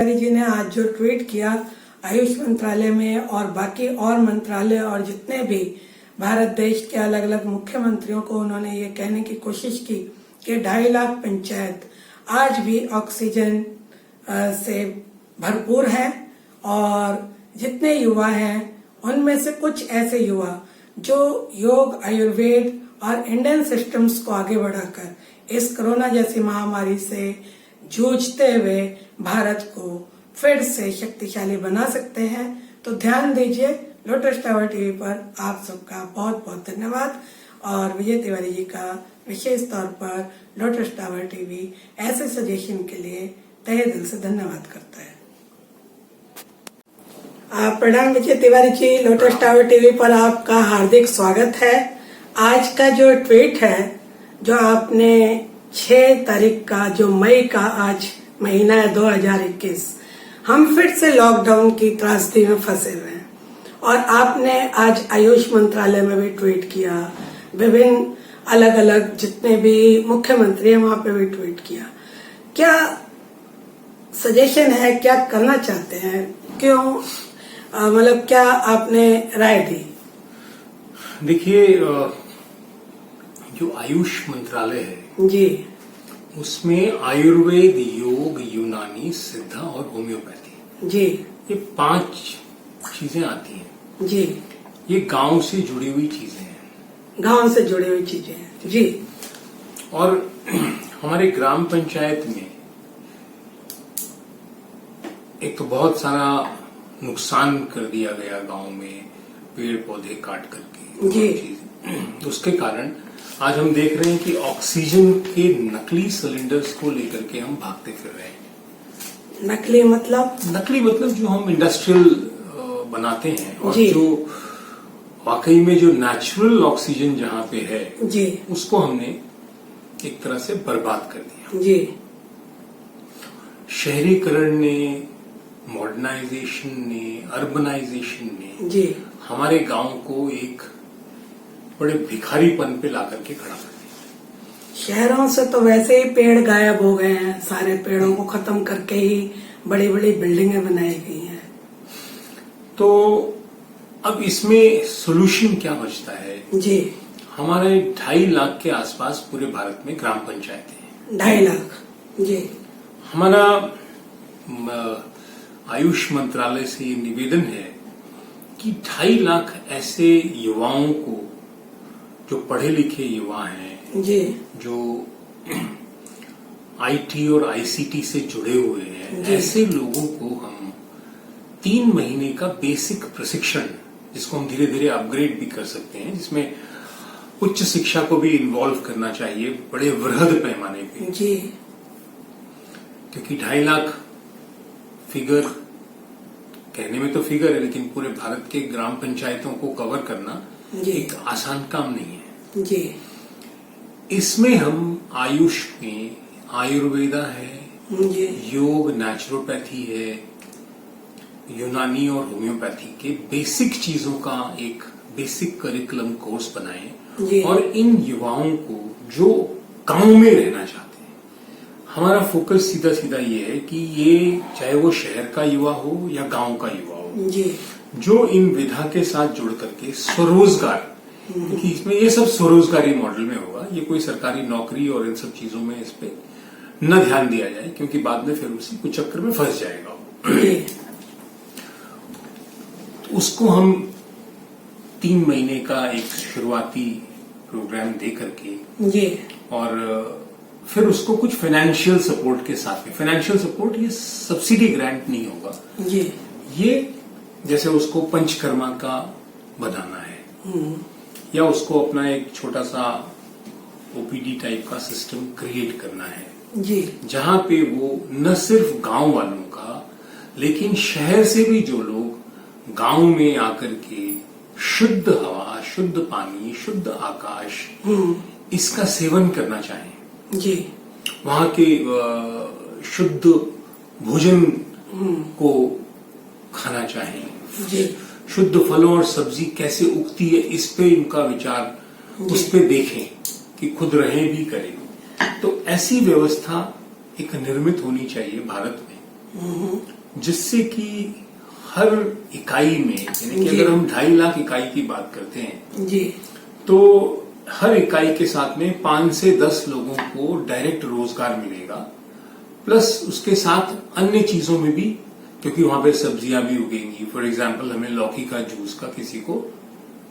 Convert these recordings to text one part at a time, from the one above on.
जी ने आज जो ट्वीट किया आयुष मंत्रालय में और बाकी और मंत्रालय और जितने भी भारत देश के अलग अलग मुख्यमंत्रियों को उन्होंने ये कहने की कोशिश की कि 2.5 लाख पंचायत आज भी ऑक्सीजन से भरपूर है और जितने युवा हैं उनमें से कुछ ऐसे युवा जो योग, आयुर्वेद और इंडियन सिस्टम्स को आगे बढ़ाकर इस कोरोना जैसी महामारी से जूझते हुए भारत को फिर से शक्तिशाली बना सकते हैं। तो ध्यान दीजिए। लोटस टावर टीवी पर आप सबका बहुत बहुत धन्यवाद और विजय तिवारी जी का विशेष तौर पर लोटस टावर टीवी ऐसे सजेशन के लिए तहे दिल से धन्यवाद करता है। प्रणाम Vijay Tiwari ji, lotus tower TV पर आपका हार्दिक स्वागत है। आज का जो ट्वीट है जो आपने 6 तारीख का जो मई का आज महीना है 2021, हम फिर से लॉकडाउन की त्रासदी में फंसे हुए हैं और आपने आज आयुष मंत्रालय में भी ट्वीट किया, विभिन्न अलग अलग जितने भी मुख्यमंत्री हैं वहां पे भी ट्वीट किया। क्या सजेशन है, क्या करना चाहते हैं, क्यों मतलब क्या आपने राय दी? देखिए, जो आयुष मंत्रालय है जी, उसमें आयुर्वेद, योग, यूनानी, सिद्धा और होम्योपैथी जी, ये 5 चीजें आती हैं। जी, ये गांव से जुड़ी हुई चीजें हैं। गांव से जुड़ी हुई चीजें हैं। जी, और हमारे ग्राम पंचायत में एक तो बहुत सारा नुकसान कर दिया गया गांव में, पेड़ पौधे काट करके जी, उसके कारण आज हम देख रहे हैं कि ऑक्सीजन के नकली सिलेंडर्स को लेकर के हम भागते फिर रहे हैं। नकली मतलब? नकली मतलब जो हम इंडस्ट्रियल बनाते हैं और जी, जो वाकई में जो नेचुरल ऑक्सीजन जहां पे है जी, उसको हमने एक तरह से बर्बाद कर दिया। जी, शहरीकरण ने, मॉडर्नाइजेशन ने, अर्बनाइजेशन ने जी, हमारे गांव को एक बड़े भिखारीपन पे ला करके खड़ा कर दिया। शहरों से तो वैसे ही पेड़ गायब हो गए हैं, सारे पेड़ों को खत्म करके ही बड़ी बड़ी बिल्डिंगें बनाई गई हैं। तो अब इसमें सोल्यूशन क्या बचता है? जी, हमारे 2.5 लाख के आसपास पूरे भारत में ग्राम पंचायतें हैं। 2.5 लाख। जी, हमारा आयुष मंत्रालय से ये निवेदन है कि 2.5 लाख ऐसे युवाओं को, जो पढ़े लिखे युवा हैं, जी, जो आईटी और आईसीटी से जुड़े हुए हैं, जी, ऐसे लोगों को हम 3 महीने का बेसिक प्रशिक्षण, जिसको हम धीरे धीरे अपग्रेड भी कर सकते हैं, जिसमें उच्च शिक्षा को भी इन्वॉल्व करना चाहिए बड़े वृहद पैमाने पे। जी, क्योंकि 2.5 लाख फिगर कहने में तो फिगर है, लेकिन पूरे भारत के ग्राम पंचायतों को कवर करना जी, एक आसान काम नहीं है। जी, इसमें हम आयुष में आयुर्वेदा है, जी, योग, नेचुरोपैथी है, यूनानी और होम्योपैथी के बेसिक चीजों का एक बेसिक करिकुलम कोर्स बनाएं जी, और इन युवाओं को जो गांव में रहना चाहते हैं, हमारा फोकस सीधा सीधा ये है कि ये चाहे वो शहर का युवा हो या गांव का युवा हो, जी, जो इन विधा के साथ जुड़ करके स्वरोजगार, क्योंकि इसमें ये सब स्वरोजगारी मॉडल में होगा, ये कोई सरकारी नौकरी और इन सब चीजों में इस पे न ध्यान दिया जाए, क्योंकि बाद में फिर उसी कुछ चक्कर में फंस जाएगा। जी, तो उसको हम 3 महीने का एक शुरुआती प्रोग्राम दे करके, जी, और फिर उसको कुछ फाइनेंशियल सपोर्ट के साथ में, फाइनेंशियल सपोर्ट ये सब्सिडी ग्रांट नहीं होगा, जी, ये जैसे उसको पंचकर्मा का बनाना है या उसको अपना एक छोटा सा ओपीडी टाइप का सिस्टम क्रिएट करना है, जी, जहां पे वो न सिर्फ गांव वालों का, लेकिन शहर से भी जो लोग गांव में आकर के शुद्ध हवा, शुद्ध पानी, शुद्ध आकाश, इसका सेवन करना चाहें, जी, वहां के शुद्ध भोजन को खाना चाहें, जी, शुद्ध फलों और सब्जी कैसे उगती है इस पे इनका विचार, उस पे देखें कि खुद रहें भी करें। तो ऐसी व्यवस्था एक निर्मित होनी चाहिए भारत में, जिससे कि हर इकाई में, यानी कि अगर हम 2.5 लाख इकाई की बात करते हैं जी, तो हर इकाई के साथ में 5 से 10 लोगों को डायरेक्ट रोजगार मिलेगा, प्लस उसके साथ अन्य चीजों में भी, क्योंकि वहां पे सब्जियां भी उगेंगी। फॉर एग्जाम्पल हमें लौकी का जूस का किसी को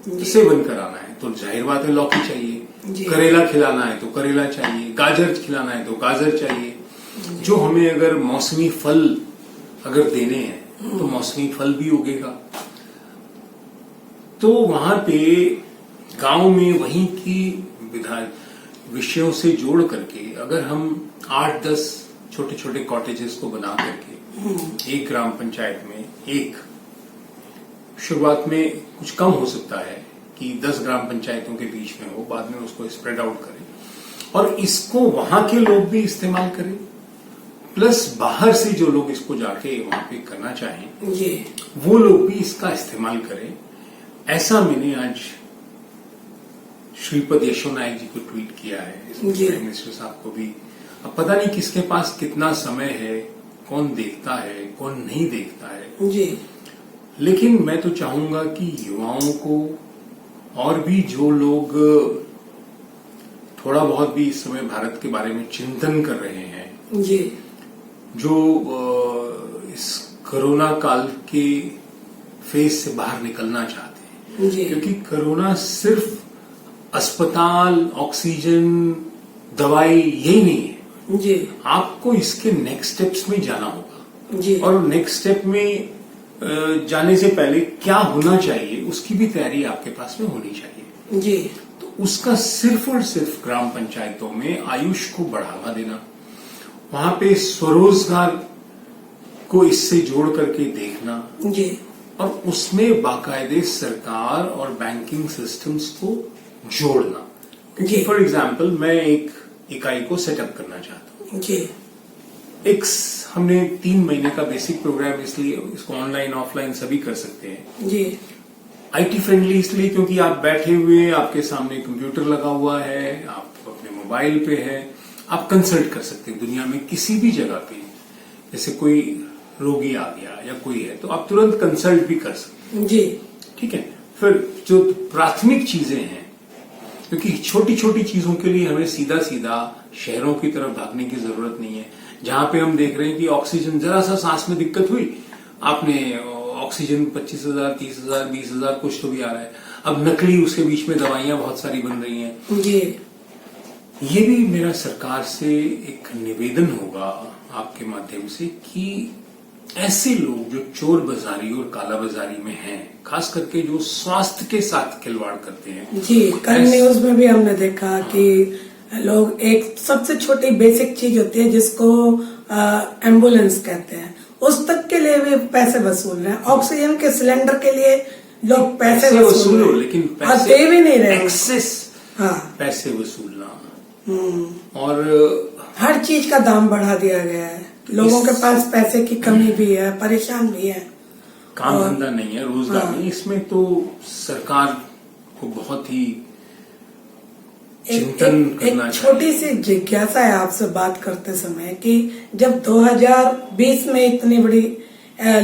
सेवन कराना है तो जाहिर बात है लौकी चाहिए, करेला खिलाना है तो करेला चाहिए, गाजर खिलाना है तो गाजर चाहिए। जो हमें अगर मौसमी फल अगर देने हैं तो मौसमी फल भी उगेगा। तो वहां पे गांव में वहीं की विषयों से जोड़ करके अगर हम 8-10 छोटे छोटे कॉटेजेस को बना करके एक ग्राम पंचायत में, एक शुरुआत में कुछ कम हो सकता है कि 10 ग्राम पंचायतों के बीच में हो, बाद में उसको स्प्रेड आउट करें और इसको वहां के लोग भी इस्तेमाल करें, प्लस बाहर से जो लोग इसको जाके वहां पे करना चाहें जी, वो लोग भी इसका इस्तेमाल करें। ऐसा मैंने आज श्रीपद यशो नायक जी को ट्वीट किया है, प्राइम मिनिस्टर साहब को भी। अब पता नहीं किसके पास कितना समय है, कौन देखता है कौन नहीं देखता है जी, लेकिन मैं तो चाहूंगा कि युवाओं को और भी जो लोग थोड़ा बहुत भी इस समय भारत के बारे में चिंतन कर रहे हैं जी, जो इस कोरोना काल के फेज से बाहर निकलना चाहते हैं, क्योंकि कोरोना सिर्फ अस्पताल, ऑक्सीजन, दवाई यही नहीं है जी, आपको इसके नेक्स्ट स्टेप्स में जाना होगा जी, और नेक्स्ट स्टेप में जाने से पहले क्या होना चाहिए उसकी भी तैयारी आपके पास में होनी चाहिए जी। तो उसका सिर्फ और सिर्फ ग्राम पंचायतों में आयुष को बढ़ावा देना, वहां पे स्वरोजगार को इससे जोड़ करके देखना जी, और उसमें बाकायदे सरकार और बैंकिंग सिस्टम्स को जोड़ना। जी, फॉर एग्जाम्पल मैं एक इकाई को सेटअप करना चाहता हूँ, जी, हमने 3 महीने का बेसिक प्रोग्राम, इसलिए इसको ऑनलाइन ऑफलाइन सभी कर सकते हैं। जी, आईटी फ्रेंडली इसलिए क्योंकि आप बैठे हुए, आपके सामने कंप्यूटर लगा हुआ है, आप अपने मोबाइल पे है, आप कंसल्ट कर सकते हैं दुनिया में किसी भी जगह पे। जैसे कोई रोगी आ गया या कोई है तो आप तुरंत कंसल्ट भी कर सकते हैं। जी, ठीक है। फिर जो प्राथमिक चीजें हैं, क्योंकि छोटी छोटी चीजों के लिए हमें सीधा सीधा शहरों की तरफ भागने की जरूरत नहीं है, जहां पे हम देख रहे हैं कि ऑक्सीजन, जरा सा सांस में दिक्कत हुई, आपने ऑक्सीजन 25,000, 30,000, 20,000 कुछ तो भी आ रहा है। अब नकली उसके बीच में दवाइयां बहुत सारी बन रही हैं। जी, ये भी मेरा सरकार से एक निवेदन होगा आपके माध्यम से कि ऐसे लोग जो चोर बाजारी और काला बाजारी में हैं, खास करके जो स्वास्थ्य के साथ खिलवाड़ करते हैं। जी, कल न्यूज में भी हमने देखा कि लोग, एक सबसे छोटी बेसिक चीज होती है जिसको एम्बुलेंस कहते हैं, उस तक के लिए भी पैसे वसूल रहे हैं। ऑक्सीजन के सिलेंडर के लिए लोग पैसे वसूल रहे हैं, लेकिन पैसे दे भी नहीं रहे, एक्सेस हाँ, पैसे वसूलना और हर चीज का दाम बढ़ा दिया गया है। लोगों के पास पैसे की कमी भी है, परेशान भी है, काम धंधा नहीं है, रोजगार नहीं। इसमें तो सरकार को बहुत ही चिंतन करना एक छोटी सी जिज्ञासा है आपसे बात करते समय कि जब 2020 में इतनी बड़ी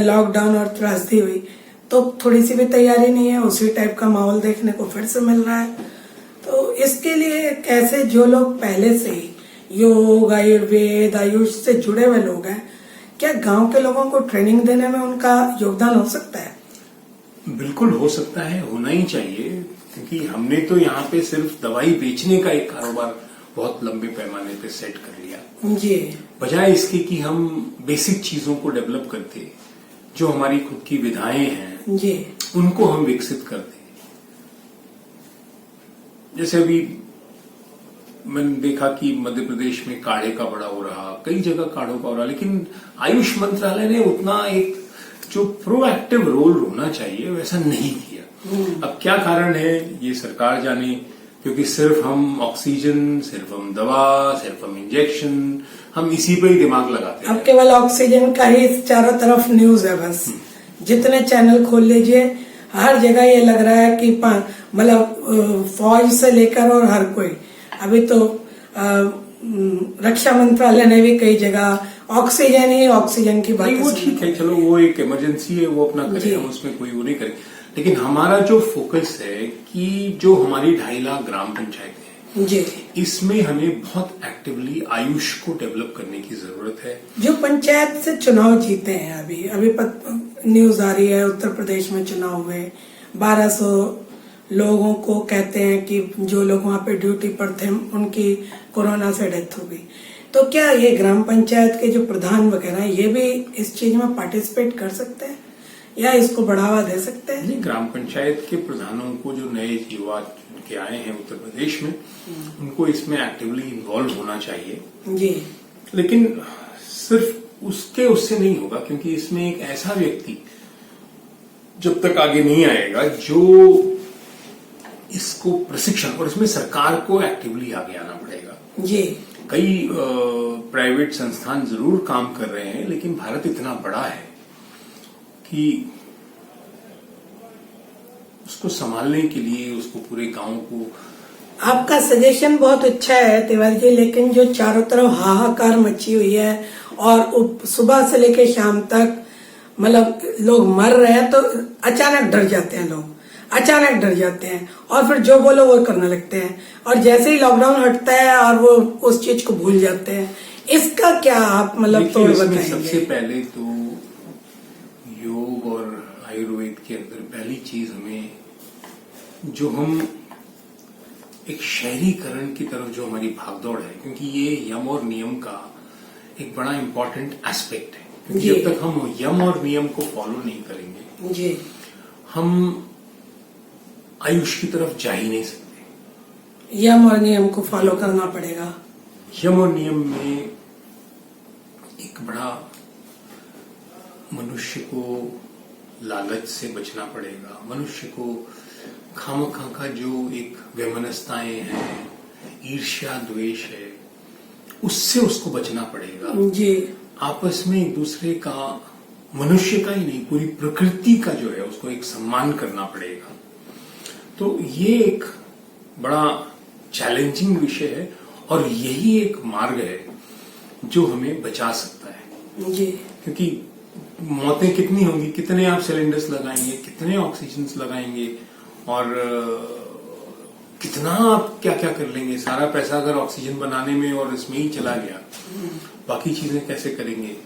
लॉकडाउन और त्रासदी हुई तो थोड़ी सी भी तैयारी नहीं है, उसी टाइप का माहौल देखने को फिर से मिल रहा है। तो इसके लिए कैसे जो लोग पहले से ही योग, आयुर्वेद, आयुष से जुड़े हुए लोग हैं, क्या गांव के लोगों को ट्रेनिंग देने में उनका योगदान हो सकता है? बिल्कुल हो सकता है, होना ही चाहिए, क्योंकि हमने तो यहाँ पे सिर्फ दवाई बेचने का एक कारोबार बहुत लंबे पैमाने पे सेट कर लिया, जी, बजाय इसके कि हम बेसिक चीजों को डेवलप करते, जो हमारी खुद की विधाएं हैं जी, उनको हम विकसित करते। जैसे अभी मैंने देखा कि मध्य प्रदेश में काढ़े का बड़ा हो रहा, कई जगह काढ़ों का हो रहा, लेकिन आयुष मंत्रालय ने उतना एक जो प्रोएक्टिव रोल होना चाहिए वैसा नहीं किया। अब क्या कारण है ये सरकार जाने, क्योंकि सिर्फ हम ऑक्सीजन, सिर्फ हम दवा, सिर्फ हम इंजेक्शन, हम इसी पे ही दिमाग लगाते हैं। अब केवल ऑक्सीजन का ही चारों तरफ न्यूज है बस। जितने चैनल खोल लीजिए हर जगह ये लग रहा है कि मतलब फौज से लेकर और हर कोई, अभी तो रक्षा मंत्रालय ने भी कई जगह ऑक्सीजन ही ऑक्सीजन की बात नहीं, वो ठीक है, चलो वो एक इमरजेंसी है, वो अपना करें, हम उसमें कोई वो नहीं करें। लेकिन हमारा जो फोकस है कि जो हमारी 2.5 लाख ग्राम पंचायतें हैं, जी, इसमें हमें बहुत एक्टिवली आयुष को डेवलप करने की जरूरत है। जो पंचायत से चुनाव जीते हैं, अभी न्यूज आ रही है उत्तर प्रदेश में चुनाव हुए, 1200 लोगों को कहते हैं कि जो लोग वहां पे ड्यूटी पर थे उनकी कोरोना से डेथ हो गई। तो क्या ये ग्राम पंचायत के जो प्रधान वगैरह हैं, ये भी इस चीज में पार्टिसिपेट कर सकते हैं या इसको बढ़ावा दे सकते हैं? नहीं, ग्राम पंचायत के प्रधानों को, जो नए युवा के आए हैं उत्तर प्रदेश में, उनको इसमें एक्टिवली इन्वॉल्व होना चाहिए जी। लेकिन सिर्फ उससे नहीं होगा, क्योंकि इसमें एक ऐसा व्यक्ति जब तक आगे नहीं आएगा जो इसको प्रशिक्षण, और इसमें सरकार को एक्टिवली आगे आना पड़ेगा। जी, कई प्राइवेट संस्थान जरूर काम कर रहे हैं, लेकिन भारत इतना बड़ा है कि उसको संभालने के लिए उसको पूरे गांव को। आपका सजेशन बहुत अच्छा है तिवारी जी, लेकिन जो चारों तरफ हाहाकार मची हुई है और सुबह से लेकर शाम तक मतलब लोग मर रहे हैं, तो अचानक डर जाते हैं लोग, अचानक डर जाते हैं और फिर जो बोलो वो करने लगते हैं, और जैसे ही लॉकडाउन हटता है और वो उस चीज को भूल जाते हैं। इसका क्या आप मतलब तोड़ बताएंगे? सबसे पहले तो योग और आयुर्वेद के अंदर पहली चीज हमें, जो हम एक शहरीकरण की तरफ जो हमारी भागदौड़ है, क्योंकि ये यम और नियम का एक बड़ा इंपॉर्टेंट एस्पेक्ट है, क्योंकि जब तक हम यम और नियम को फॉलो नहीं करेंगे जी, हम आयुष की तरफ जा ही नहीं सकते। यम और नियम को फॉलो करना पड़ेगा। यम और नियम में एक बड़ा मनुष्य को लालच से बचना पड़ेगा, मनुष्य को खामखा का जो एक वैमनस्यताएं हैं, ईर्ष्या द्वेष है, उससे उसको बचना पड़ेगा। जी, आपस में एक दूसरे का, मनुष्य का ही नहीं पूरी प्रकृति का जो है उसको एक सम्मान करना पड़ेगा। तो ये एक बड़ा चैलेंजिंग विषय है और यही एक मार्ग है जो हमें बचा सकता है। जी, क्योंकि मौतें कितनी होंगी, कितने आप सिलेंडर्स लगाएंगे, कितने ऑक्सीजन लगाएंगे, और कितना आप क्या क्या कर लेंगे। सारा पैसा अगर ऑक्सीजन बनाने में और इसमें ही चला गया, बाकी चीजें कैसे करेंगे।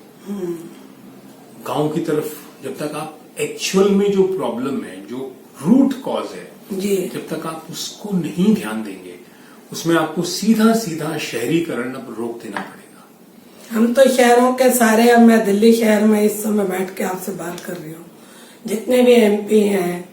गांव की तरफ जब तक आप एक्चुअल में जो प्रॉब्लम है, जो रूट कॉज है, जी, जब तक आप उसको नहीं ध्यान देंगे, उसमें आपको सीधा सीधा शहरीकरण अब रोक देना पड़ेगा। हम तो शहरों के सारे, अब मैं दिल्ली शहर में इस समय बैठ के आपसे बात कर रही हूँ, जितने भी एमपी हैं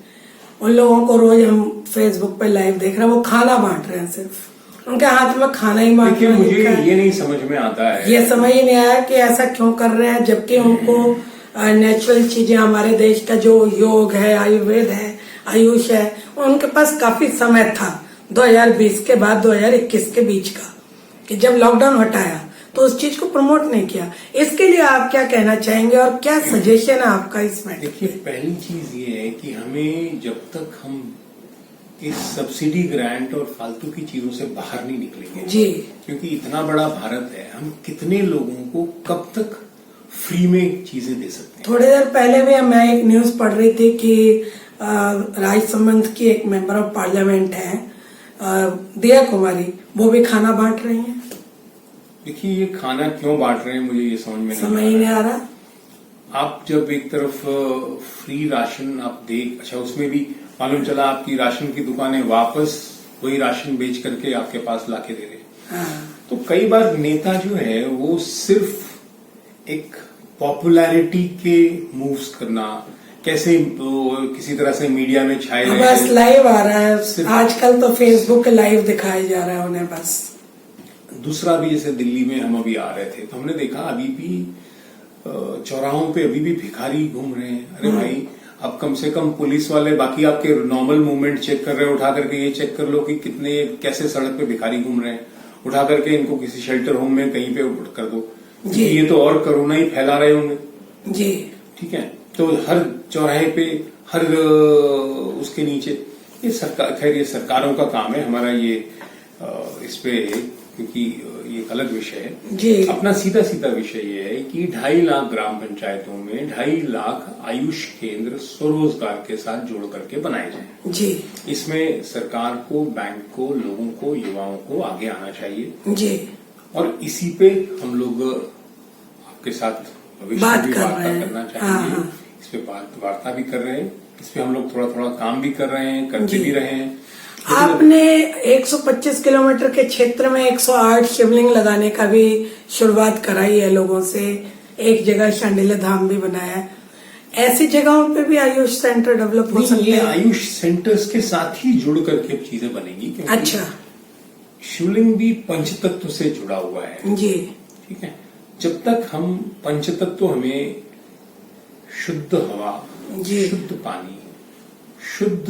उन लोगों को रोज हम फेसबुक पे लाइव देख रहे हैं, वो खाना बांट रहे हैं, सिर्फ उनके हाथ में खाना ही बांट रहे हैं। मुझे ये नहीं समझ में आता है, ये समझ ही नहीं आया कि ऐसा क्यों कर रहे हैं, जबकि उनको नेचुरल चीजें, हमारे देश का जो योग है, आयुर्वेद है, आयुष है, उनके पास काफी समय था 2020 के बाद 2021 के बीच का, कि जब लॉकडाउन हटाया तो उस चीज को प्रमोट नहीं किया। इसके लिए आप क्या कहना चाहेंगे और क्या सजेशन है आपका इसमें? देखिए, पहली चीज ये है कि हमें जब तक हम इस सब्सिडी ग्रांट और फालतू की चीजों से बाहर नहीं निकलेंगे, जी, क्योंकि इतना बड़ा भारत है, हम कितने लोगों को कब तक फ्री में चीजें दे सकते हैं। थोड़ी देर पहले भी मैं एक न्यूज पढ़ रही थी कि राजसमंद की एक मेंबर ऑफ पार्लियामेंट है दिया कुमारी, वो भी खाना बांट रही हैं। देखिए, ये खाना क्यों बांट रहे हैं मुझे ये समझ में नहीं आ रहा। आप जब एक तरफ फ्री राशन आप देख, अच्छा उसमें भी मालूम चला आपकी राशन की दुकानें वापस वही राशन बेच करके आपके पास लाके दे रहे। तो कई बार नेता जो है वो सिर्फ एक पॉपुलैरिटी के मूव्स करना, कैसे किसी तरह से मीडिया में छाए रहे, बस लाइव आ रहा है आजकल तो, फेसबुक पे लाइव दिखाया जा रहा है उन्हें बस। दूसरा भी, जैसे दिल्ली में हम अभी आ रहे थे तो हमने देखा अभी भी चौराहों पे अभी भी भिखारी घूम रहे हैं। अरे भाई, अब कम से कम पुलिस वाले बाकी आपके नॉर्मल मूवमेंट चेक कर रहे हैं, उठा करके ये चेक कर लो कि कितने कैसे सड़क पे भिखारी घूम रहे हैं, उठा करके इनको किसी शेल्टर होम में कहीं पे कर दो जी। ये तो और कोरोना ही फैला रहे होंगे जी, ठीक है। तो हर चौराहे पे, हर उसके नीचे, ये सरकार, खैर ये सरकारों का काम है, हमारा ये इस पे क्योंकि ये एक अलग विषय है। जी अपना सीधा सीधा विषय ये है कि 2.5 लाख ग्राम पंचायतों में 2.5 लाख आयुष केंद्र स्वरोजगार के साथ जोड़ करके बनाए जाएं। जी इसमें सरकार को, बैंक को, लोगों को, युवाओं को आगे आना चाहिए जी और इसी पे हम लोग आपके साथ भविष्य में भी वार्ता करना चाहेंगे। हाँ। इस पे वार्ता भी कर रहे हैं, इस पे हम लोग थोड़ा थोड़ा काम भी कर रहे हैं, करते भी रहे हैं। आपने 125 किलोमीटर के क्षेत्र में 108 शिवलिंग लगाने का भी शुरुआत कराई है लोगों से। एक जगह शांडिल्य धाम भी बनाया है। ऐसी जगहों पे भी आयुष सेंटर डेवलप हो सकते हैं। आयुष सेंटर्स के साथ ही जुड़ करके चीजें बनेगी। अच्छा, शिवलिंग भी पंचतत्व से जुड़ा हुआ है। जी ठीक है, जब तक हम पंचतत्व हमें शुद्ध हवा, जी शुद्ध पानी, शुद्ध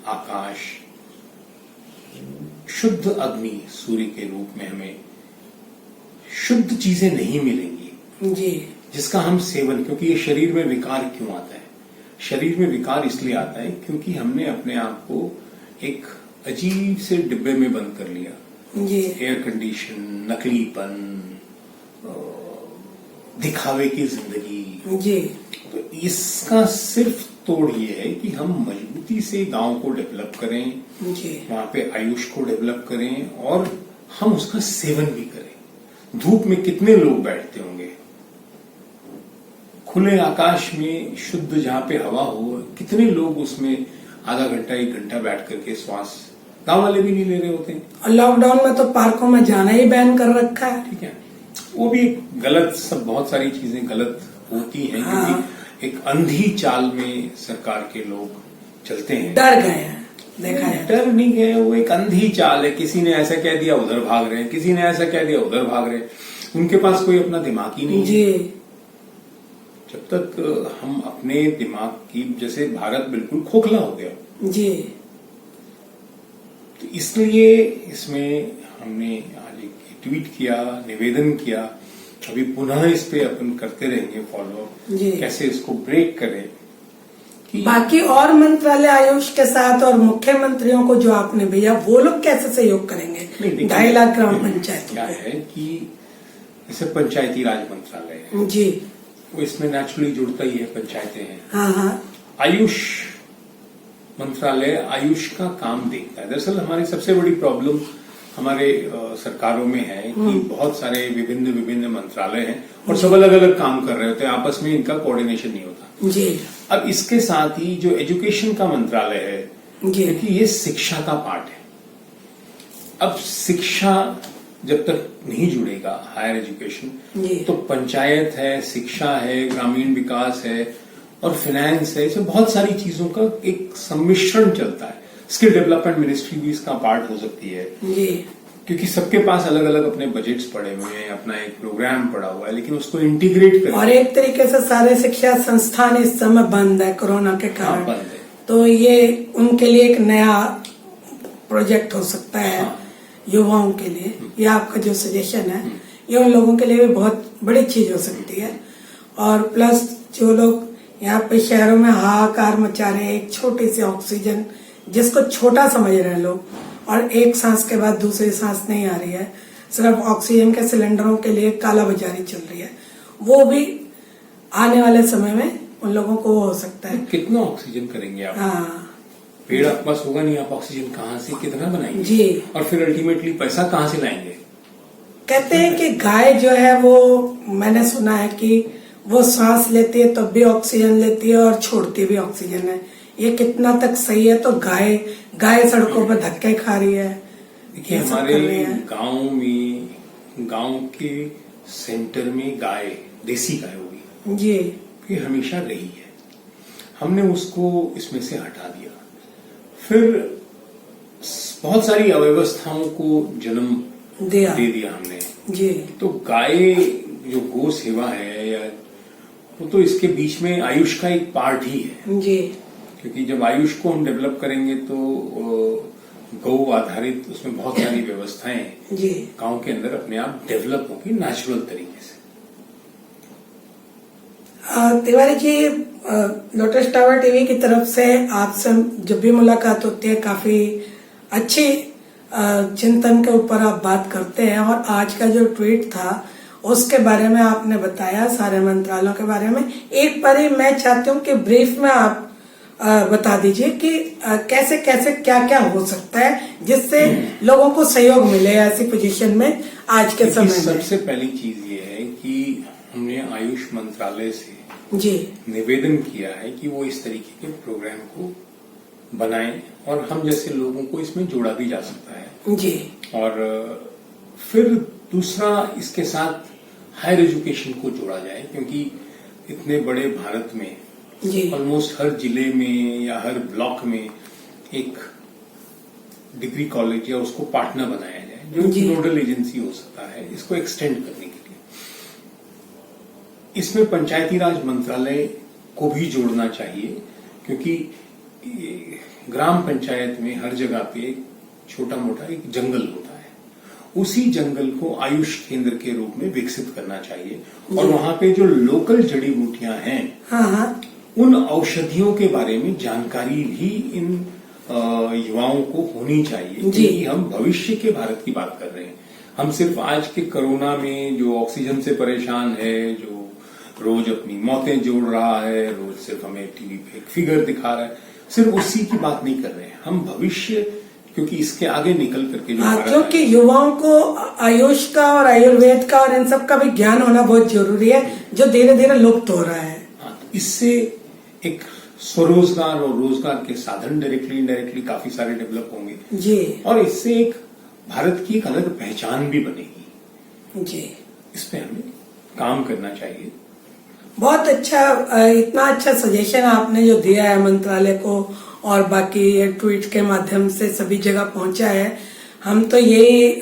आकाश, शुद्ध अग्नि सूर्य के रूप में हमें शुद्ध चीजें नहीं मिलेंगी जी जिसका हम सेवन, क्योंकि ये शरीर में विकार क्यों आता है? शरीर में विकार इसलिए आता है क्योंकि हमने अपने आप को एक अजीब से डिब्बे में बंद कर लिया। जी एयर कंडीशन, नकलीपन, दिखावे की जिंदगी। जी तो इसका सिर्फ तोड़ ये है कि हम मजबूती से गांव को डेवलप करें, जी वहां पे आयुष को डेवलप करें और हम उसका सेवन भी करें। धूप में कितने लोग बैठते होंगे, खुले आकाश में शुद्ध जहां पे हवा हो, कितने लोग उसमें आधा घंटा 1 घंटा बैठ करके श्वास, गांव वाले भी नहीं ले रहे होते। और लॉकडाउन में तो पार्कों में जाना ही बैन कर रखा है। ठीक है, वो भी गलत, सब बहुत सारी चीजें गलत होती हैं क्योंकि एक अंधी चाल में सरकार के लोग चलते हैं। डर गए हैं, देखा है। डर नहीं गए, वो एक अंधी चाल है। किसी ने ऐसा कह दिया उधर भाग रहे हैं, किसी ने ऐसा कह दिया उधर भाग रहे हैं। उनके पास कोई अपना दिमाग ही नहीं है। जी जब तक हम अपने दिमाग की, जैसे भारत बिल्कुल खोखला हो गया, जी तो इसलिए इसमें हमने आज एक ट्वीट किया, निवेदन किया। अभी पुनः इस पे अपन करते रहेंगे फॉलो, जी। कैसे इसको ब्रेक करें कि बाकी और मंत्रालय आयुष के साथ और मुख्यमंत्रियों को जो आपने भेजा, वो लोग कैसे सहयोग करेंगे? नहीं, देखिए, 2.5 लाख ग्राम पंचायतों क्या है कि जैसे पंचायती राज मंत्रालय है, को। जी वो इसमें नेचुरली जुड़ता ही है, पंचायतें हैं। हाँ हाँ आयुष मंत्रालय आयुष का काम देखता है। दरअसल हमारी सबसे बड़ी प्रॉब्लम हमारे सरकारों में है कि बहुत सारे विभिन्न विभिन्न मंत्रालय हैं और सब अलग अलग काम कर रहे होते हैं, आपस में इनका कोऑर्डिनेशन नहीं होता। जी अब इसके साथ ही जो एजुकेशन का मंत्रालय है, जी क्योंकि ये शिक्षा का पार्ट है। अब शिक्षा जब तक नहीं जुड़ेगा, हायर एजुकेशन, जी तो पंचायत है, शिक्षा है, ग्रामीण विकास है और फाइनेंस है, इसमें बहुत सारी चीजों का एक सम्मिश्रण चलता है। स्किल डेवलपमेंट मिनिस्ट्री भी इसका पार्ट हो सकती है, जी क्योंकि सबके पास अलग अलग अपने बजट्स पड़े हुए हैं, अपना एक प्रोग्राम पड़ा हुआ है, लेकिन उसको इंटीग्रेट करें। और एक तरीके से सारे शिक्षा संस्थान इस समय बंद है कोरोना के कारण। बंद है। तो ये उनके लिए एक नया प्रोजेक्ट हो सकता है। युवाओं के लिए ये आपका जो सजेशन है, ये उन लोगों के लिए भी बहुत बड़ी चीज हो सकती है। और प्लस जो लोग यहाँ पे शहरों में हाहाकार मचा रहे हैं, एक छोटी सी ऑक्सीजन जिसको छोटा समझ रहे हैं लोग, और एक सांस के बाद दूसरी सांस नहीं आ रही है, सिर्फ ऑक्सीजन के सिलेंडरों के लिए काला बाजारी चल रही है, वो भी आने वाले समय में उन लोगों को हो सकता है। कितना ऑक्सीजन करेंगे आप? हाँ पेड़ आपके पास होगा नहीं, आप ऑक्सीजन कहाँ से कितना बनाएंगे? जी। और फिर अल्टीमेटली पैसा कहाँ से लाएंगे? कहते हैं कि गाय जो है वो, मैंने सुना है कि वो सांस लेती है तब भी ऑक्सीजन लेती है और छोड़ती भी ऑक्सीजन है। ये कितना तक सही है? तो गाय सड़कों पर धक्के खा रही है। देखिए, ये सब हमारे कर रहे हैं। गांव में, गांव के सेंटर में गाय, देसी गाय होगी, जी ये हमेशा रही है। हमने उसको इसमें से हटा दिया, फिर बहुत सारी अव्यवस्थाओं को जन्म दे दिया हमने। जी तो गाय जो गो सेवा है, या वो तो इसके बीच में आयुष का एक पार्ट ही है। जी क्योंकि जब आयुष को हम डेवलप करेंगे तो गौ आधारित उसमें बहुत सारी व्यवस्थाएं जी गांव के अंदर अपने आप डेवलप होगी नेचुरल तरीके से। Tiwari ji, lotus tower TV की तरफ से आपसे जब भी मुलाकात होती है काफी अच्छी चिंतन के ऊपर आप बात करते हैं और आज का जो ट्वीट था उसके बारे में आपने बताया, सारे मंत्रालयों के बारे में। एक बार मैं चाहती हूँ कि ब्रीफ में आप बता दीजिए कि कैसे कैसे क्या क्या हो सकता है जिससे लोगों को सहयोग मिले ऐसी पोजीशन में आज के समय में। सबसे पहली चीज ये है कि हमने आयुष मंत्रालय से जी निवेदन किया है कि वो इस तरीके के प्रोग्राम को बनाएं और हम जैसे लोगों को इसमें जोड़ा भी जा सकता है। जी। और फिर दूसरा, इसके साथ हायर एजुकेशन को जोड़ा जाए, क्योंकि इतने बड़े भारत में ऑलमोस्ट हर जिले में या हर ब्लॉक में एक डिग्री कॉलेज या उसको पार्टनर बनाया जाए जो नोडल एजेंसी हो सकता है इसको एक्सटेंड करने के लिए। इसमें पंचायती राज मंत्रालय को भी जोड़ना चाहिए, क्योंकि ग्राम पंचायत में हर जगह पे छोटा मोटा एक जंगल होता है, उसी जंगल को आयुष केंद्र के रूप में विकसित करना चाहिए और वहां पे जो लोकल जड़ी बूटियां हैं उन औषधियों के बारे में जानकारी भी इन युवाओं को होनी चाहिए, क्योंकि हम भविष्य के भारत की बात कर रहे हैं। हम सिर्फ आज के कोरोना में जो ऑक्सीजन से परेशान है, जो रोज अपनी मौतें जोड़ रहा है, रोज सिर्फ हमें टीवी पे एक फिगर दिखा रहा है, सिर्फ उसी की बात नहीं कर रहे हैं हम। भविष्य, क्योंकि इसके आगे निकल करके जो क्योंकि युवाओं को आयुष का और आयुर्वेद का और इन सब का भी ज्ञान होना बहुत जरूरी है, जो धीरे धीरे लुप्त हो रहा है। इससे एक स्वरोजगार और रोजगार के साधन डायरेक्टली इनडायरेक्टली काफी सारे डेवलप होंगे जी, और इससे एक भारत की एक अलग पहचान भी बनेगी जी। इस पे हमें काम करना चाहिए। बहुत अच्छा, इतना अच्छा सजेशन आपने जो दिया है मंत्रालय को और बाकी ये ट्वीट के माध्यम से सभी जगह पहुंचा है। हम तो यही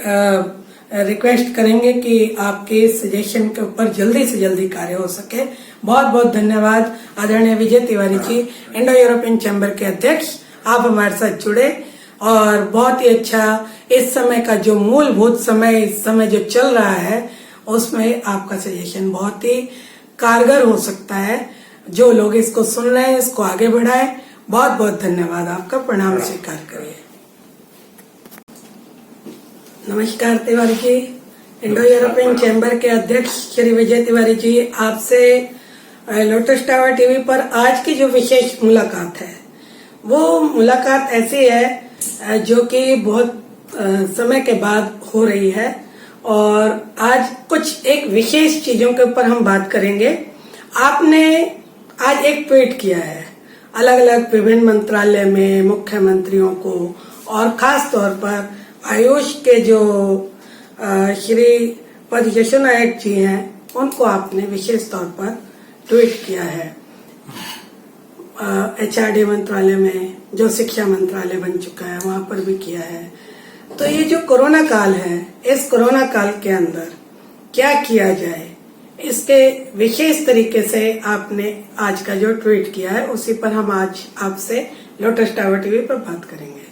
रिक्वेस्ट करेंगे कि आपके सजेशन के ऊपर जल्दी से जल्दी कार्य हो सके। बहुत बहुत धन्यवाद आदरणीय Vijay Tiwari ji, Indo European chamber के अध्यक्ष, आप हमारे साथ जुड़े और बहुत ही अच्छा इस समय का जो मूलभूत समय इस समय जो चल रहा है उसमें आपका सजेशन बहुत ही कारगर हो सकता है। जो लोग इसको सुन रहे हैं इसको आगे बढ़ाएं। बहुत बहुत धन्यवाद आपका, प्रणाम स्वीकार करिए। नमस्कार Tiwari ji, Indo European chamber के अध्यक्ष श्री विजय तिवारी जी, आपसे लोटस टावर टीवी पर आज की जो विशेष मुलाकात है वो मुलाकात ऐसी है जो कि बहुत समय के बाद हो रही है और आज कुछ एक विशेष चीजों के ऊपर हम बात करेंगे। आपने आज एक ट्वीट किया है अलग अलग विभिन्न मंत्रालय में मुख्यमंत्रियों को और खास तौर पर आयुष के जो श्रीपद यशो नायक जी हैं उनको आपने विशेष तौर पर ट्वीट किया है। HRD मंत्रालय में जो शिक्षा मंत्रालय बन चुका है वहां पर भी किया है। तो ये जो कोरोना काल है, इस कोरोना काल के अंदर क्या किया जाए इसके विशेष तरीके से आपने आज का जो ट्वीट किया है उसी पर हम आज आपसे लोटस टावर टीवी पर बात करेंगे।